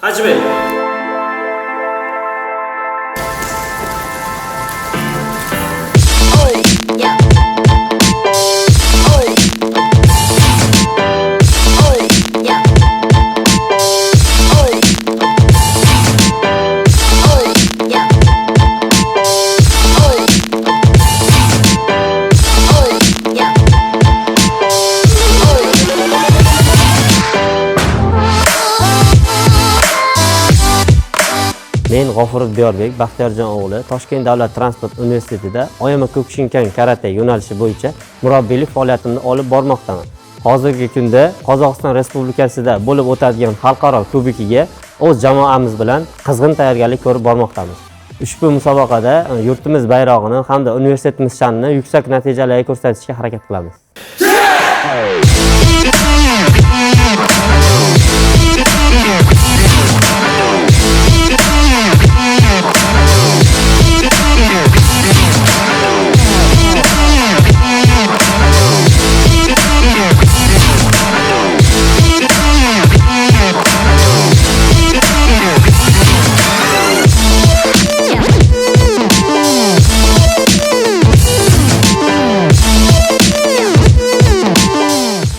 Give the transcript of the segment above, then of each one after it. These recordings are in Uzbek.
Hajbek. Men G'ofurov Diyorbek Baxtiyorjon o'g'li Toshkent davlat transport universitetida Oyama Kokushinkan karate yo'nalishi bo'yicha murabbiylik faoliyatimni olib bormoqdaman. Hozirgi kunda Qozog'iston Respublikasida bo'lib o'tadigan xalqaro kubikiga o'z jamoamiz bilan qizg'in tayyorgarlik ko'rib bormoqdamiz. Ushbu musobaqada yurtimiz bayrog'ini hamda universitetimiz sha'nini yuksak natijalarga ko'rsatishga harakat qilamiz.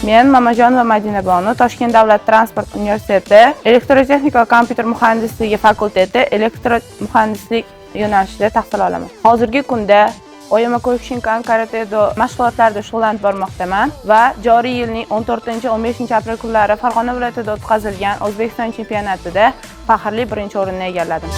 Men Mamajon va Madina Bonu Toshkent davlat transport universiteti elektrotexnika va kompyuter muhandisligi fakulteti elektromuhandislik yo'nalishida tahsil olaman. Hozirgi kunda Oyama Kokushinkan karate-do mashg'ulotlarda shug'ullanib bormoqdaman va joriy yilning 14-15 aprel kunlari Farg'ona viloyatida o'tkazilgan O'zbekiston chempionatida faxrli birinchi o'rinni egalladim.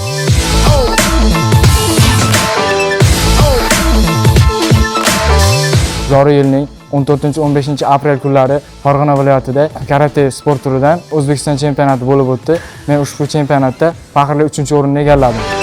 Joriy yilning 14-15 aprel kunlari Farg'ona viloyatida karate sport turidan O'zbekiston chempionati bo'lib o'tdi. Men ushbu chempionatda faxrli 3-o'rinni egalladim.